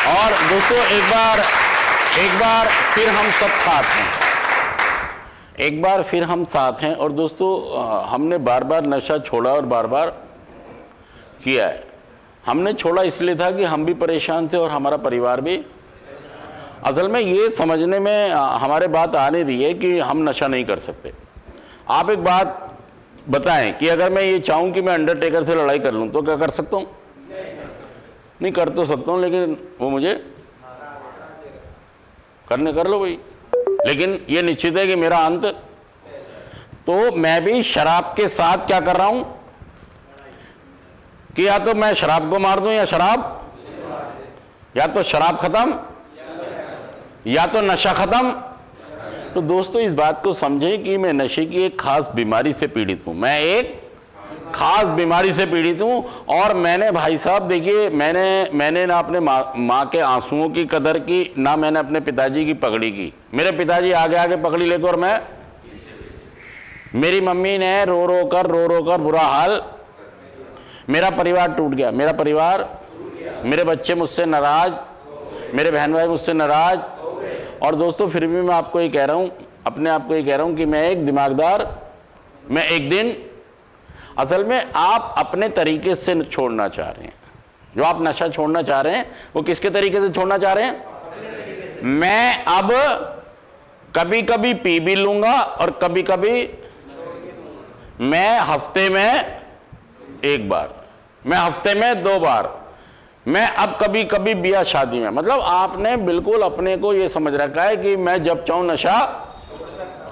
और दोस्तों एक बार फिर हम सब साथ हैं, एक बार फिर हम साथ हैं। और दोस्तों हमने बार बार नशा छोड़ा और बार बार किया है। हमने छोड़ा इसलिए था कि हम भी परेशान थे और हमारा परिवार भी। असल में ये समझने में हमारे बात आ नहीं रही है कि हम नशा नहीं कर सकते। आप एक बात बताएं कि अगर मैं ये चाहूं कि मैं अंडरटेकर से लड़ाई कर लूं तो क्या कर सकता हूं? नहीं कर तो सकता हूं, लेकिन वो मुझे कर लो भाई, लेकिन ये निश्चित है कि मेरा अंत। तो मैं भी शराब के साथ क्या कर रहा हूं कि या तो मैं शराब को मार दूं या तो शराब खत्म या तो नशा खत्म। तो दोस्तों इस बात को समझें कि मैं नशे की एक खास बीमारी से पीड़ित हूं, मैं एक खास बीमारी से पीड़ित हूं। और मैंने भाई साहब देखिए, मैंने ना अपने माँ के आंसुओं की कदर की, ना मैंने अपने पिताजी की पगड़ी की। मेरे पिताजी आगे आगे पगड़ी लेते और मैं, मेरी मम्मी ने रो रो कर बुरा हाल, मेरा परिवार टूट गया। मेरे बच्चे मुझसे नाराज, मेरे बहन भाई मुझसे नाराज। और दोस्तों फिर भी मैं आपको ये कह रहा हूं, अपने आप को ये कह रहा हूं कि मैं एक दिमागदार, मैं एक दिन, असल में आप अपने तरीके से छोड़ना चाह रहे हैं। जो आप नशा छोड़ना चाह रहे हैं वो किसके तरीके से छोड़ना चाह रहे हैं? मैं अब कभी कभी पी भी लूंगा और कभी कभी मैं हफ्ते में एक बार, मैं हफ्ते में 2 बार, मैं अब कभी कभी ब्याह शादी में। मतलब आपने बिल्कुल अपने को ये समझ रखा है कि मैं जब चाहूं नशा।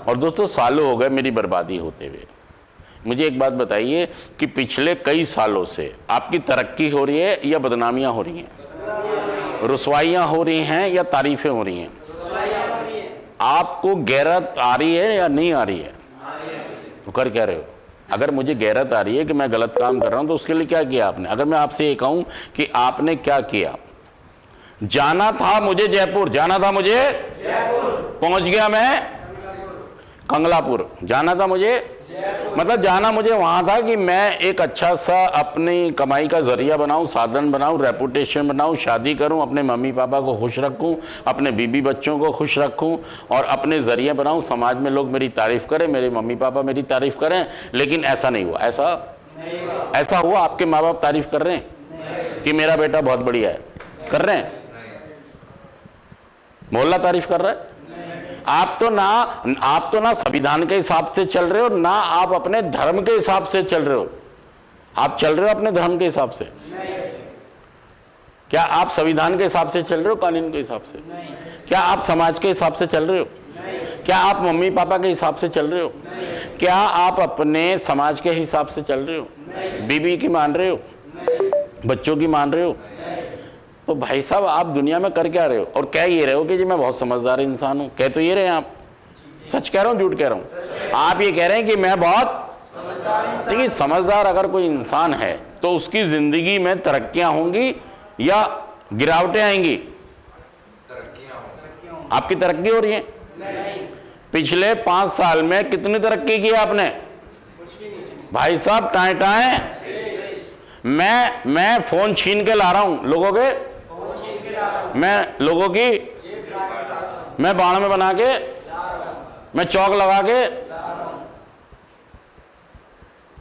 और दोस्तों सालों हो गए मेरी बर्बादी होते हुए। मुझे एक बात बताइए कि पिछले कई सालों से आपकी तरक्की हो रही है या बदनामियां हो रही हैं? रुसवाइयां हो रही हैं या तारीफें हो रही हैं? आपको गैरत आ रही है या नहीं आ रही है? तो कर क्या रहे हो? अगर मुझे गैरत आ रही है कि मैं गलत काम कर रहा हूं तो उसके लिए क्या किया आपने? अगर मैं आपसे ये कहूं कि आपने क्या किया, जाना था मुझे जयपुर, पहुंच गया मैं कंगलापुर, जाना था मुझे, मतलब जाना मुझे वहां था कि मैं एक अच्छा सा अपनी कमाई का जरिया बनाऊं, साधन बनाऊं, रेपुटेशन बनाऊं, शादी करूं, अपने मम्मी पापा को खुश रखूं, अपने बीबी बच्चों को खुश रखूं और अपने जरिए बनाऊं, समाज में लोग मेरी तारीफ करें, मेरे मम्मी पापा मेरी तारीफ करें। लेकिन ऐसा नहीं हुआ। ऐसा हुआ? आपके माँ बाप तारीफ कर रहे हैं कि मेरा बेटा बहुत बढ़िया है? कर रहे हैं? मोहल्ला तारीफ कर रहा है? आप तो ना संविधान के हिसाब से चल रहे हो, ना आप अपने धर्म के हिसाब से चल रहे हो। आप चल रहे हो अपने धर्म के हिसाब से? क्या आप संविधान के हिसाब से चल रहे हो, कानून के हिसाब से? क्या आप समाज के हिसाब से चल रहे हो? क्या आप मम्मी पापा के हिसाब से चल रहे हो? क्या आप अपने समाज के हिसाब से चल रहे हो? बीबी की मान रहे हो? बच्चों की मान रहे हो? तो भाई साहब आप दुनिया में कर क्या रहे हो? और कह ये रहे हो कि जी मैं बहुत समझदार इंसान हूं। कह तो ये रहे हैं आप? सच कह रहा हूं झूठ कह रहा हूं? आप ये कह रहे हैं कि मैं बहुत समझदार। देखिए समझदार अगर कोई इंसान है तो उसकी जिंदगी में तरक्कियां होंगी या गिरावटें आएंगी? आपकी तरक्की हो रही है। पिछले 5 साल में कितनी तरक्की की आपने? भाई साहब टाएं मैं फोन छीन के ला रहा हूं लोगों के, मैं लोगों की, मैं बाण में बना के, मैं चौक लगा के,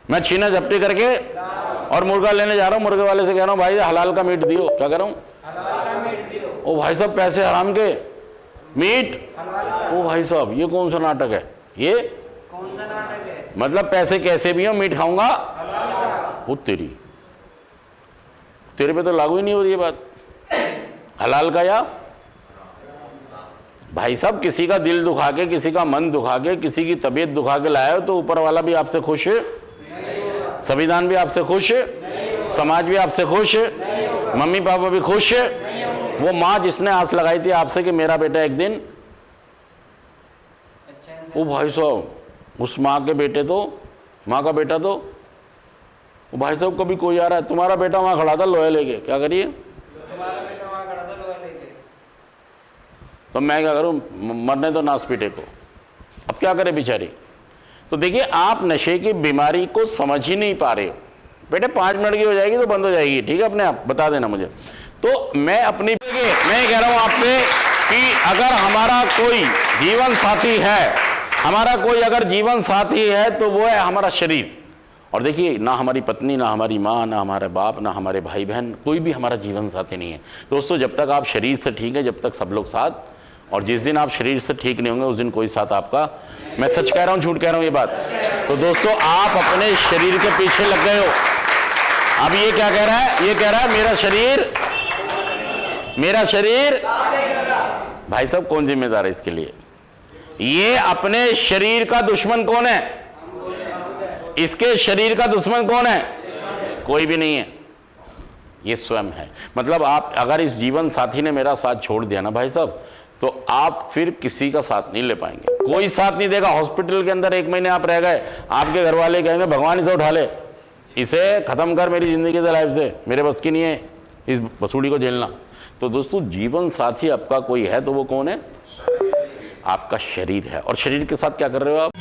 मैं छीना झपटी करके और मुर्गा लेने जा रहा हूं। मुर्गे वाले से कह रहा हूं भाई हलाल का मीट दियो। क्या कर रहा हूं? ओ भाई साहब पैसे हराम के मीट। ओ भाई साहब ये कौन सा नाटक है? ये कौन सा नाटक है? मतलब पैसे कैसे भी हो मीट खाऊंगा। वो तेरे पे तो लागू ही नहीं हो रही है बात हलाल का या। भाई साहब किसी का दिल दुखा के, किसी का मन दुखा के, किसी की तबीयत दुखा के लाए हो तो ऊपर वाला भी आपसे खुश है, संविधान भी आपसे खुश है, समाज भी आपसे खुश है, मम्मी पापा भी खुश है। वो माँ जिसने आस लगाई थी आपसे कि मेरा बेटा एक दिन, वो भाई साहब उस माँ के बेटे तो, माँ का बेटा तो, वो भाई साहब कभी कोई आ रहा है, तुम्हारा बेटा वहां खड़ा था लोहे लेके, क्या करिए? तो मैं क्या करूं? मरने दो नास पीटे को, अब क्या करे बेचारी। तो देखिए आप नशे की बीमारी को समझ ही नहीं पा रहे हो। बेटे 5 मिनट की हो जाएगी तो बंद हो जाएगी, ठीक है? अपने आप बता देना मुझे। तो मैं कह रहा हूं आपसे कि अगर हमारा कोई जीवन साथी है, हमारा कोई अगर जीवन साथी है तो वो है हमारा शरीर। और देखिए, ना हमारी पत्नी, ना हमारी माँ, ना हमारे बाप, ना हमारे भाई बहन, कोई भी हमारा जीवन साथी नहीं है। दोस्तों, जब तक आप शरीर से ठीक है, जब तक सब लोग साथ, और जिस दिन आप शरीर से ठीक नहीं होंगे उस दिन कोई साथ आपका, मैं सच कह रहा हूं झूठ कह रहा हूं ये बात। तो दोस्तों, आप अपने शरीर के पीछे लग गए हो। अब ये क्या कह रहा है? ये कह रहा है मेरा शरीर। भाई साहब, कौन जिम्मेदार है इसके लिए? ये अपने शरीर का दुश्मन कौन है? इसके शरीर का दुश्मन कौन है? कोई भी नहीं है, ये स्वयं है। मतलब आप अगर इस जीवन साथी ने मेरा साथ छोड़ दिया ना भाई साहब, तो आप फिर किसी का साथ नहीं ले पाएंगे, कोई साथ नहीं देगा। हॉस्पिटल के अंदर 1 महीने आप रह गए, आपके घर वाले कहेंगे भगवान इसे उठा ले, इसे खत्म कर मेरी जिंदगी से, लाइफ से, मेरे बस की नहीं है इस बसूड़ी को झेलना। तो दोस्तों, जीवन साथी आपका कोई है तो वो कौन है? आपका शरीर है। और शरीर के साथ क्या कर रहे हो आप?